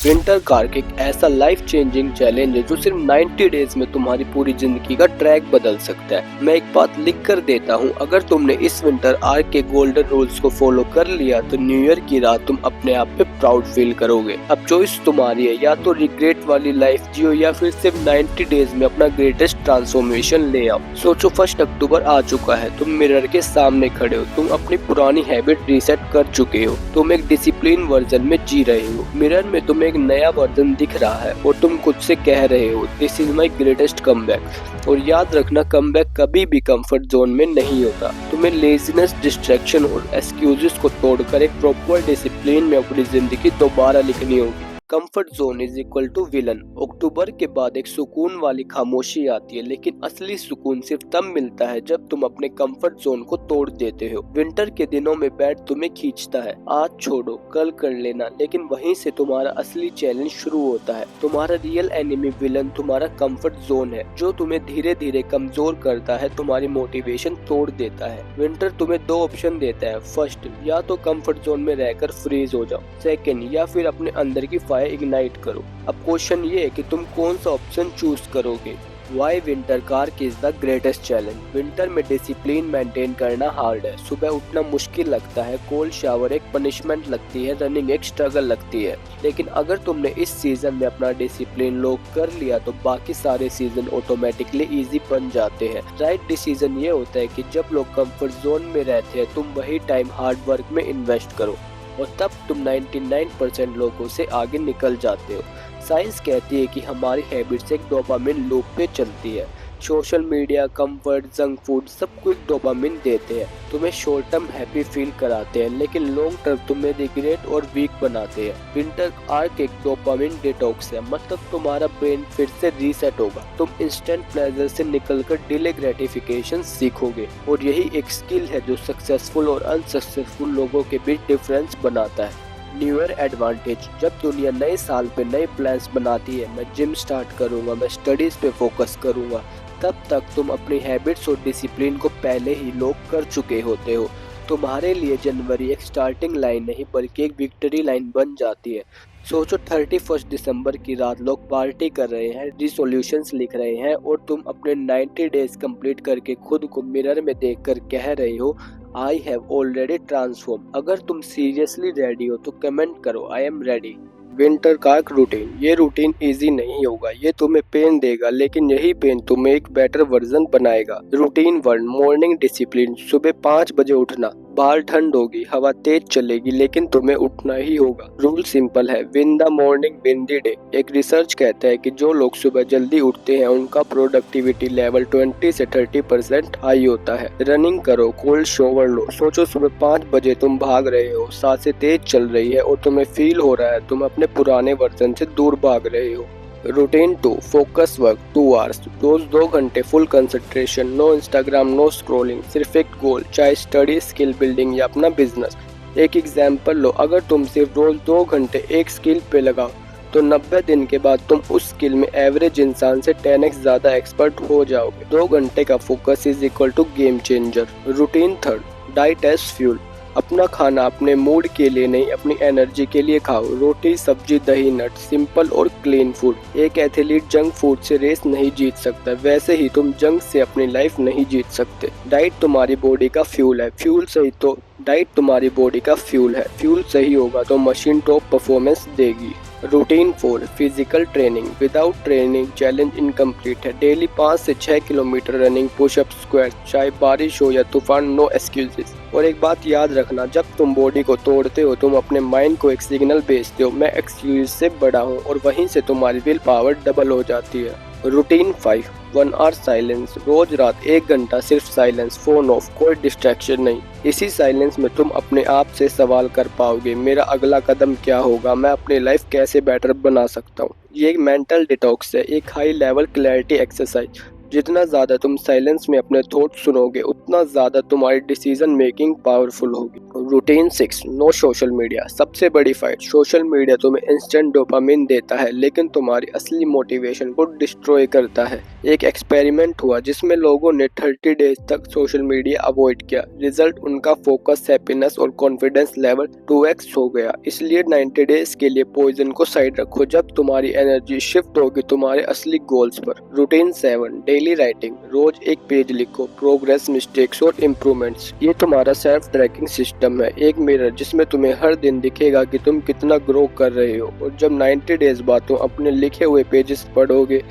Winter cork एक ऐसा life changing challenge है जो सिर्फ 90 डेज में तुम्हारी पूरी जिंदगी का ट्रैक बदल सकता है। मैं एक बात लिख कर देता हूँ, अगर तुमने इस विंटर आर्क के गोल्डन रूल्स को फॉलो कर लिया तो न्यू ईयर की रात तुम अपने आप पे प्राउड फील करोगे। अब चॉइस तुम्हारी है, या तो रिग्रेट वाली लाइफ जियो या फिर सिर्फ 90 डेज में अपना ग्रेटेस्ट ट्रांसफॉर्मेशन ले आओ। सोचो 1 अक्टूबर आ चुका है, तुम मिरर के सामने खड़े हो, तुम अपनी पुरानी हैबिट रीसेट कर चुके हो, तुम एक डिसिप्लिन वर्जन में जी रहे हो। मिरर में तुम्हें एक नया वर्जन दिख रहा है और तुम खुद से कह रहे हो this is my greatest comeback. और याद रखना, कमबैक कभी भी कंफर्ट जोन में नहीं होता। तुम्हें लेजीनेस, डिस्ट्रैक्शन और एक्सक्यूजेस को तोड़कर एक प्रॉपर डिसिप्लिन में अपनी जिंदगी दोबारा लिखनी होगी। Comfort zone is equal to villain. अक्टूबर के बाद एक सुकून वाली खामोशी आती है, लेकिन असली सुकून सिर्फ तब मिलता है जब तुम अपने कंफर्ट जोन को तोड़ देते हो। विंटर के दिनों में बेड तुम्हें खींचता है, आज छोड़ो कल कर लेना, लेकिन वहीं से तुम्हारा असली चैलेंज शुरू होता है। तुम्हारा रियल एनिमी विलन तुम्हारा कंफर्ट जोन है, जो तुम्हें धीरे धीरे कमजोर करता है, तुम्हारी मोटिवेशन तोड़ देता है। विंटर तुम्हें 2 ऑप्शन देता है। फर्स्ट, या तो कंफर्ट जोन में रहकर फ्रीज हो जाओ। सेकेंड, या फिर अपने अंदर की फायर इग्नाइट करो। अब क्वेश्चन ये है कि तुम कौन सा ऑप्शन चूज करोगे। वाई विंटर कार्क is the greatest challenge. Winter में डिसिप्लिन मेंटेन करना हार्ड है। सुबह उठना मुश्किल लगता है, कोल्ड शावर एक पनिशमेंट लगती है, रनिंग एक स्ट्रगल लगती है। लेकिन अगर तुमने इस सीजन में अपना डिसिप्लिन लॉक कर लिया तो बाकी सारे सीजन ऑटोमेटिकली इजी बन जाते हैं। राइट डिसीजन ये होता है कि जब लोग कंफर्ट जोन में रहते हैं, तुम वही टाइम हार्ड वर्क में इन्वेस्ट करो और तब तुम 99% लोगों से आगे निकल जाते हो। साइंस कहती है कि हमारी हैबिट्स एक डोपामिन लूप पे चलती है। Social media, comfort, junk food सब कुछ डोपामिन देते हैं, तुम्हें शॉर्ट टर्म हैप्पी फील कराते हैं, लेकिन लॉन्ग टर्म तुम्हें रिग्रेट और वीक बनाते हैं। विंटर आर्क एक डोपामिन डिटॉक्स है, मतलब तुम्हारा ब्रेन फिर से रीसेट होगा। तुम इंस्टेंट प्लेजर से निकलकर डिले ग्रेटिफिकेशन सीखोगे, और यही एक स्किल है जो सक्सेसफुल और अनसक्सेसफुल लोगों के बीच डिफरेंस बनाता है। New year advantage. जब दुनिया नए साल पे नए प्लान्स बनाती है, मैं जिम स्टार्ट करूंगा, मैं स्टडीज पे फोकस करूंगा, तब तक तुम अपनी हैबिट्स और डिसिप्लिन को पहले ही लॉक कर चुके होते हो। तुम्हारे लिए जनवरी एक स्टार्टिंग लाइन नहीं बल्कि एक विक्ट्री लाइन बन जाती है। सोचो 31 दिसंबर की रात लोग पार्टी कर रहे हैं, रिसोल्यूशंस लिख रहे हैं, और तुम अपने 90 डेज कंप्लीट करके खुद को मिरर में देखकर कह रहे हो आई हैव ऑलरेडी ट्रांसफॉर्म। अगर तुम सीरियसली रेडी हो तो कमेंट करो आई एम रेडी। विंटर का एक रूटीन। ये रूटीन इजी नहीं होगा, ये तुम्हें पेन देगा, लेकिन यही पेन तुम्हें एक बेटर वर्जन बनाएगा। Routine 1, morning discipline. सुबह 5 बजे उठना। बाहर ठंड होगी, हवा तेज चलेगी, लेकिन तुम्हें उठना ही होगा। रूल सिंपल है, win the morning win the day. एक रिसर्च कहता है कि जो लोग सुबह जल्दी उठते हैं उनका प्रोडक्टिविटी लेवल 20 से 30% हाई होता है। रनिंग करो, कोल्ड शॉवर लो। सोचो सुबह 5 बजे तुम भाग रहे हो, सांसें तेज चल रही है और तुम्हें फील हो रहा है तुम अपने पुराने वर्जन से दूर भाग रहे हो। Routine 2, focus work 2 hours. रोज 2 घंटे full concentration, no Instagram, no scrolling, सिर्फ एक गोल, चाहे स्टडी, स्किल बिल्डिंग या अपना बिजनेस। एक एग्जाम्पल लो, अगर तुम सिर्फ रोज 2 घंटे एक स्किल पे लगाओ तो 90 दिन के बाद तुम उस स्किल में एवरेज इंसान से 10x ज्यादा एक्सपर्ट हो जाओगे। 2 घंटे का focus is equal to game changer. Routine 3, diet as fuel. अपना खाना अपने मूड के लिए नहीं, अपनी एनर्जी के लिए खाओ। रोटी, सब्जी, दही, नट, सिंपल और क्लीन फूड। एक एथलीट जंक फूड से रेस नहीं जीत सकता, वैसे ही तुम जंक से अपनी लाइफ नहीं जीत सकते। डाइट तुम्हारी बॉडी का फ्यूल है, फ्यूल सही तो डाइट तुम्हारी बॉडी का फ्यूल है, फ्यूल सही होगा तो मशीन टॉप परफॉर्मेंस देगी। Routine 4, physical training. Without training challenge incomplete है। डेली 5 से 6 किलोमीटर रनिंग, पुशअप, स्क्वाट, चाहे बारिश हो या तूफान, नो एक्सक्यूजेस। और एक बात याद रखना, जब तुम बॉडी को तोड़ते हो तुम अपने माइंड को एक सिग्नल भेजते हो, मैं एक्सक्यूज से बड़ा हूँ, और वहीं से तुम्हारी विल पावर डबल हो जाती है। Routine 5, 1 our silence. रोज रात 1 घंटा सिर्फ साइलेंस, फोन ऑफ, कोई डिस्ट्रैक्शन नहीं। इसी साइलेंस में तुम अपने आप से सवाल कर पाओगे मेरा अगला कदम क्या होगा, मैं अपनी लाइफ कैसे बेटर बना सकता हूँ। ये एक मेंटल डिटॉक्स है, एक हाई लेवल क्लैरिटी एक्सरसाइज। जितना ज्यादा तुम साइलेंस में अपने थॉट सुनोगे उतना ज्यादा तुम्हारी डिसीजन मेकिंग पावरफुल होगी। Routine 6, no social media. सबसे बड़ी फाइट, सोशल मीडिया तुम्हें इंस्टेंट डोपामिन देता है लेकिन तुम्हारी असली मोटिवेशन को डिस्ट्रॉय करता है। एक एक्सपेरिमेंट हुआ जिसमें लोगों ने 30 डेज तक सोशल मीडिया अवॉइड किया। रिजल्ट, उनका फोकस, हैप्पीनेस और कॉन्फिडेंस लेवल 2x हो गया। इसलिए 90 डेज के लिए पॉइजन को साइड रखो जब तुम्हारी एनर्जी शिफ्ट होगी तुम्हारे असली गोल्स पर। Routine 7, daily writing. रोज एक पेज लिखो, प्रोग्रेस, मिस्टेक्स और इम्प्रूवमेंट्स। ये तुम्हारा सेल्फ ट्रैकिंग सिस्टम है, एक मिरर जिसमें तुम्हें हर दिन दिखेगा कि तुम कितना ग्रो कर रहे हो। और जब 90 डेज बाद तुम अपने लिखे हुए पेजेस पढ़ोगे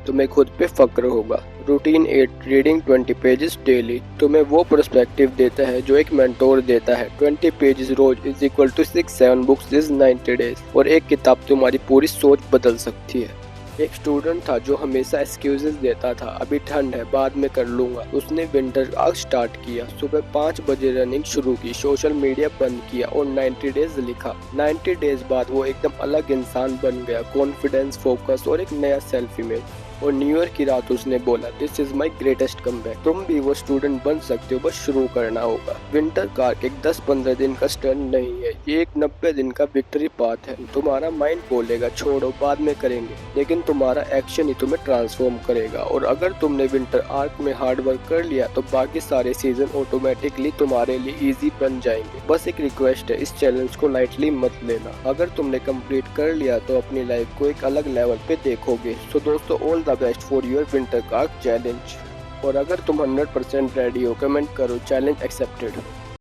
तुम्हें खुद पे फक्र होगा। Routine 8, reading 20 pages daily. तुम्हें वो पर्सपेक्टिव देता है जो एक मेंटोर देता है। 20 पेजेस रोज is equal to 6-7 books is 90 days. और एक किताब तुम्हारी पूरी सोच बदल सकती है। एक स्टूडेंट था जो हमेशा एक्सक्यूजेस देता था, अभी ठंड है बाद में कर लूंगा। उसने विंटर आग स्टार्ट किया, सुबह 5 बजे रनिंग शुरू की, सोशल मीडिया बंद किया और 90 डेज लिखा। 90 डेज बाद वो एकदम अलग इंसान बन गया, कॉन्फिडेंस, फोकस और एक नया सेल्फ इमेज। और न्यू ईयर की रात उसने बोला, this is my greatest comeback. तुम भी वो स्टूडेंट बन सकते हो, बस शुरू करना होगा। विंटर कार्क एक 10-15 दिन का स्टंट नहीं है, ये एक 90 दिन का विक्ट्री पाथ है। तुम्हारा माइंड बोलेगा छोड़ो बाद में करेंगे, लेकिन तुम्हारा एक्शन ही तुम्हें ट्रांसफॉर्म करेगा। और अगर तुमने विंटर आर्क में हार्ड वर्क कर लिया तो बाकी सारे सीजन ऑटोमेटिकली तुम्हारे लिए इजी बन जाएंगे। बस एक रिक्वेस्ट है, इस चैलेंज को लाइटली मत लेना। अगर तुमने कंप्लीट कर लिया तो अपनी लाइफ को एक अलग लेवल पे देखोगे। सो दोस्तों, all the best for your winter cork challenge. और अगर तुम 100% रेडी हो, कमेंट करो चैलेंज एक्सेप्टेड।